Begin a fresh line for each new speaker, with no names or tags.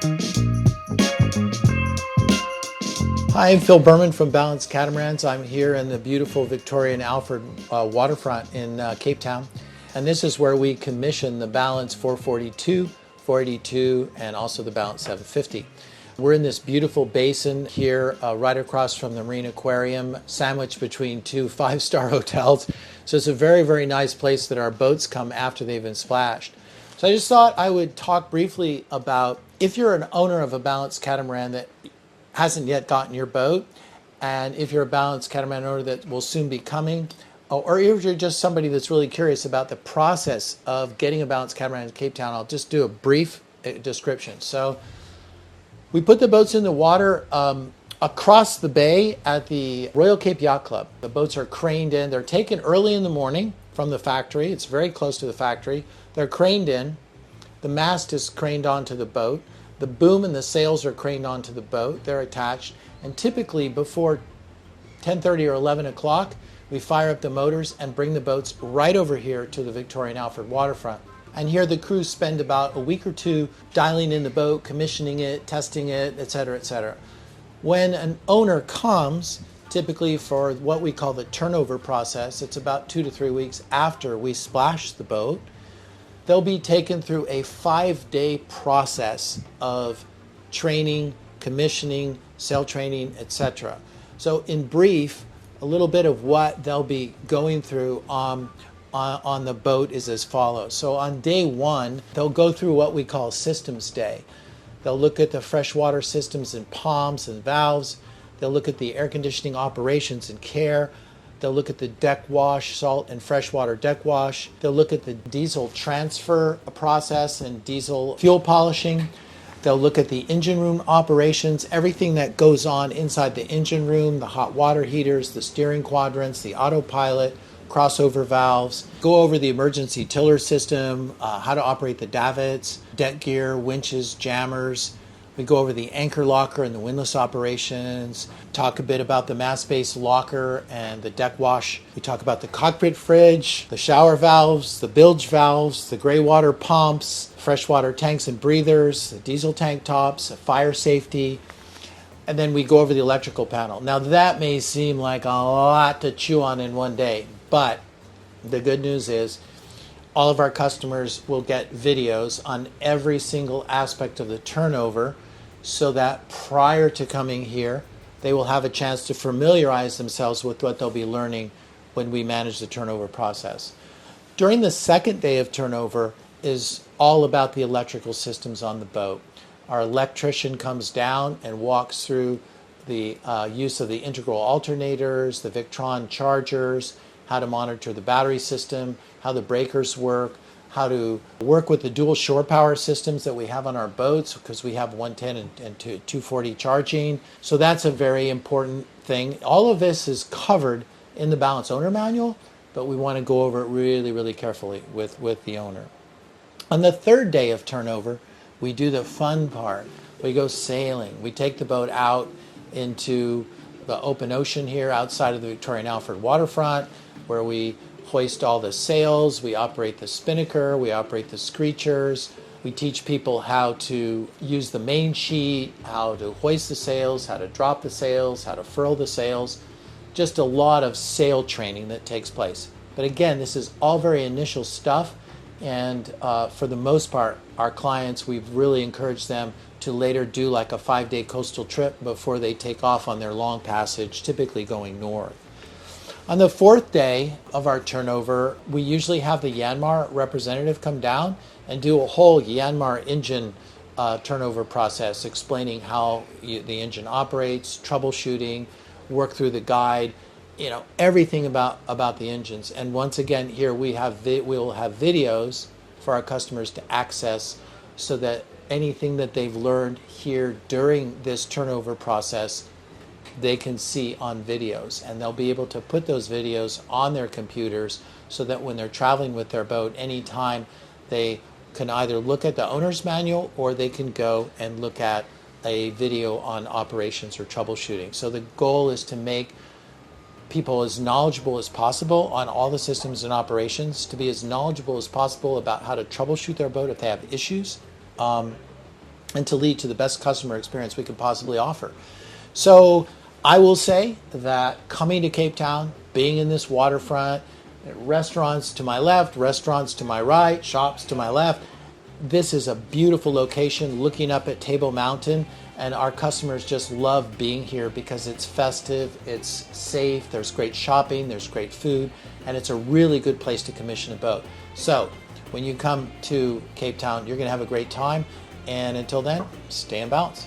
Hi, I'm Phil Berman from Balance Catamarans. I'm here in the beautiful Victoria Alfred Waterfront in Cape Town. And this is where we commission the Balance 442, 482, and also the Balance 750. We're in this beautiful basin here right across from the Marine Aquarium, sandwiched between two five-star hotels. So it's a very, very nice place that our boats come after they've been splashed. So I just thought I would talk briefly about if you're an owner of a Balance Catamaran that hasn't yet gotten your boat, and if you're a Balance Catamaran owner that will soon be coming, or if you're just somebody that's really curious about the process of getting a Balance Catamaran in Cape Town, I'll just do a brief description. So we put the boats in the water across the bay at the Royal Cape Yacht Club. The boats are craned in. They're taken early in the morning from the factory. It's very close to the factory. They're craned in. The mast is craned onto the boat. The boom and the sails are craned onto the boat. They're attached. And typically before 10:30 or 11 o'clock, we fire up the motors and bring the boats right over here to the Victoria Alfred Waterfront. And here the crews spend about a week or two dialing in the boat, commissioning it, testing it, etc., etc. When an owner comes, typically for what we call the turnover process, it's about 2 to 3 weeks after we splash the boat, they'll be taken through a 5-day process of training, commissioning, sail training, etc. So in brief, a little bit of what they'll be going through on the boat is as follows. So on day one, they'll go through what we call systems day. They'll look at the freshwater systems and pumps and valves. They'll look at the air conditioning operations and care. They'll look at the deck wash, salt and freshwater deck wash. They'll look at the diesel transfer process and diesel fuel polishing. They'll look at the engine room operations, everything that goes on inside the engine room, the hot water heaters, the steering quadrants, the autopilot, crossover valves. Go over the emergency tiller system, how to operate the davits, deck gear, winches, jammers. We go over the anchor locker and the windlass operations, talk a bit about the mast-based locker and the deck wash. We talk about the cockpit fridge, the shower valves, the bilge valves, the gray water pumps, freshwater tanks and breathers, the diesel tank tops, fire safety, and then we go over the electrical panel. Now that may seem like a lot to chew on in one day, but the good news is all of our customers will get videos on every single aspect of the turnover so that prior to coming here, they will have a chance to familiarize themselves with what they'll be learning when we manage the turnover process. During the second day of turnover is all about the electrical systems on the boat. Our electrician comes down and walks through the use of the integral alternators, the Victron chargers, how to monitor the battery system, how the breakers work, how to work with the dual shore power systems that we have on our boats because we have 110 and 240 charging. So that's a very important thing. All of this is covered in the Balance Owner Manual, but we want to go over it really, really carefully with the owner. On the third day of turnover, we do the fun part. We go sailing. We take the boat out into the open ocean here outside of the Victoria Alfred Waterfront, where we hoist all the sails, we operate the spinnaker, we operate the screechers. We teach people how to use the main sheet, how to hoist the sails, how to drop the sails, how to furl the sails. Just a lot of sail training that takes place. But again, this is all very initial stuff, and for the most part, our clients, we've really encouraged them to later do like a 5-day coastal trip before they take off on their long passage, typically going north. On the fourth day of our turnover, we usually have the Yanmar representative come down and do a whole Yanmar engine turnover process, explaining how the engine operates, troubleshooting, work through the guide, everything about the engines. And once again, here we will have videos for our customers to access so that anything that they've learned here during this turnover process they can see on videos, and they'll be able to put those videos on their computers so that when they're traveling with their boat, anytime they can either look at the owner's manual or they can go and look at a video on operations or troubleshooting. So the goal is to make people as knowledgeable as possible on all the systems and operations, to be as knowledgeable as possible about how to troubleshoot their boat if they have issues, and to lead to the best customer experience we could possibly offer. So I will say that coming to Cape Town, being in this waterfront, restaurants to my left, restaurants to my right, shops to my left, this is a beautiful location looking up at Table Mountain, and our customers just love being here because it's festive, it's safe, there's great shopping, there's great food, and it's a really good place to commission a boat. So when you come to Cape Town, you're going to have a great time, and until then, stay in balance.